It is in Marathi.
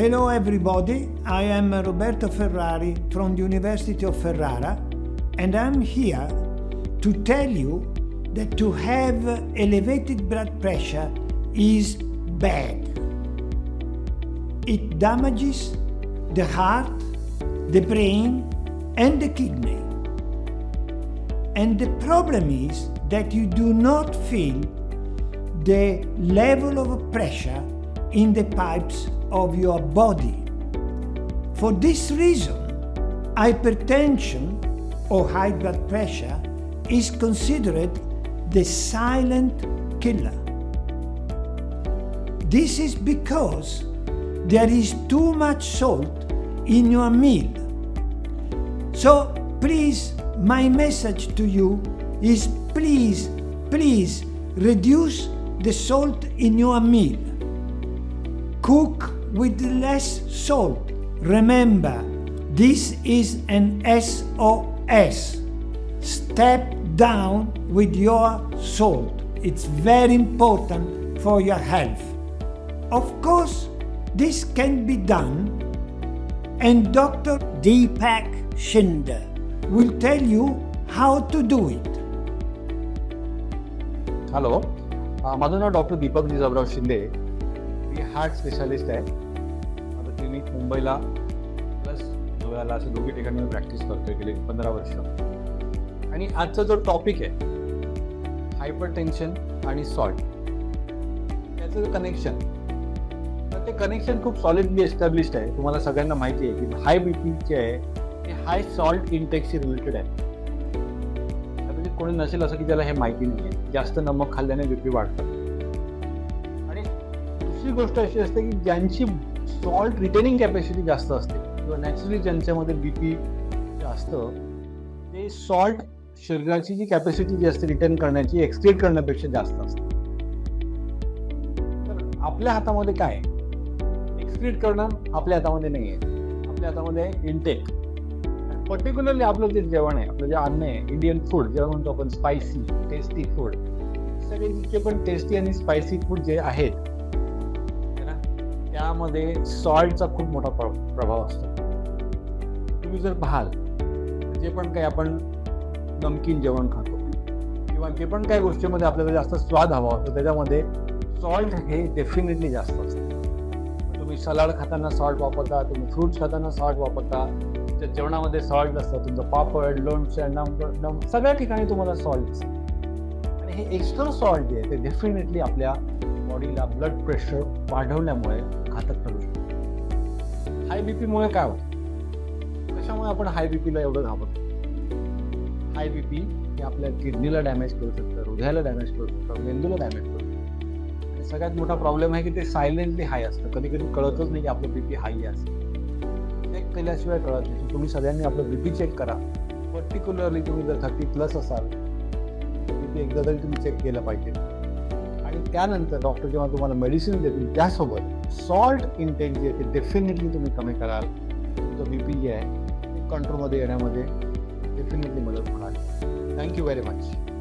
Hello everybody, I am Roberto Ferrari from the University of Ferrara, and I'm here to tell you that to have elevated blood pressure is bad. It damages the heart, the brain, and the kidney. And the problem is that you do not feel the level of pressure in the pipes of your body. For this reason, hypertension or high blood pressure is considered the silent killer. This is because there is too much salt in your meal. So please, my message to you is please reduce the salt in your meal. Cook with less salt. Remember, this is an SOS. Step down with your salt. It's very important for your health. Of course, this can be done, and Dr. Deepak Shinde will tell you how to do it. Hello, माझं नाव डॉक्टर दीपक जिजाबराव शिंदे. मी हार्ट स्पेशालिस्ट आहे. माझं क्लिनिक मुंबईला प्लस गोव्याला असे दोघी ठिकाणी मी प्रॅक्टिस करतोय गेली 15 वर्ष. आणि आजचा जो टॉपिक आहे हायपरटेन्शन आणि सॉल्ट, त्याचं कनेक्शन, तर ते कनेक्शन खूप सॉलिडली एस्टॅब्लिश्ड आहे. तुम्हाला सगळ्यांना माहिती आहे की हाय बीपी जे आहे ते हाय सॉल्ट इंटेकशी रिलेटेड आहे. कोणी नसेल असं की त्याला हे माहिती नाही आहे. जास्त नमक खाल्ल्याने बीपी वाढतं. आणि दुसरी गोष्ट अशी असते की ज्यांची सॉल्ट रिटेनिंग कॅपॅसिटी जास्त असते किंवा नॅचरली ज्यांच्यामध्ये बीपी असतं ते सॉल्ट शरीराची जी कॅपॅसिटी जी असते रिटर्न करण्याची एक्सक्रीट करण्यापेक्षा जास्त असते. तर आपल्या हातामध्ये काय एक्सक्रीट करणं आपल्या हातामध्ये नाही आहे. आपल्या हातामध्ये इंटेक. पर्टिक्युलरली आपलं जे जेवण आहे, आपलं जे अन्न आहे, इंडियन फूड जेव्हा म्हणतो आपण स्पायसी टेस्टी फूड, सगळे जितके पण टेस्टी आणि स्पायसी फूड जे आहेत त्यामध्ये सॉल्टचा खूप मोठा प्रभाव असतो. तुम्ही जर पाहाल जे पण काही आपण नमकीन जेवण खातो किंवा जे पण काही गोष्टीमध्ये आपल्याला जास्त स्वाद हवा असतो त्याच्यामध्ये सॉल्ट हे डेफिनेटली जास्त असतं. तुम्ही सलाड खाताना सॉल्ट वापरता, तुम्ही फ्रूट्स खाताना सॉल्ट वापरता, जेवणामध्ये सॉल्ट असतं, तुमचं पापड, लोणचं, सगळ्या ठिकाणी तुम्हाला सॉल्ट असतं. आणि हे एक्स्ट्रा सॉल्ट जे आहे ते डेफिनेटली आपल्या बॉडीला ब्लड प्रेशर वाढवण्यामुळे घातक ठरू शकतो. हाय बीपीमुळे काय होतं, कशामुळे आपण हाय बीपीला एवढं घाबरतो? हाय बीपी हे आपल्या किडनीला डॅमेज करू शकतं, हृदयाला डॅमेज करू शकतं, मेंदूला डॅमेज करू शकतं. आणि सगळ्यात मोठा प्रॉब्लेम आहे की ते सायलेंटली हाय असतं. कधी कधी कळतच नाही की आपलं बीपी हाय असतं. चेक केल्याशिवाय कळत नाही. तुम्ही सगळ्यांनी आपलं बीपी चेक करा. पर्टिक्युलरली तुम्ही जर 30+ असाल बीपी एकदा तरी तुम्ही चेक केलं पाहिजे. आणि त्यानंतर डॉक्टर जेव्हा तुम्हाला मेडिसिन देतील त्यासोबत सॉल्ट इंटेक जे आहे ते डेफिनेटली तुम्ही कमी कराल. तुमचं बीपी जे आहे कंट्रोलमध्ये येण्यामध्ये डेफिनेटली मदत होणार. Thank you very much.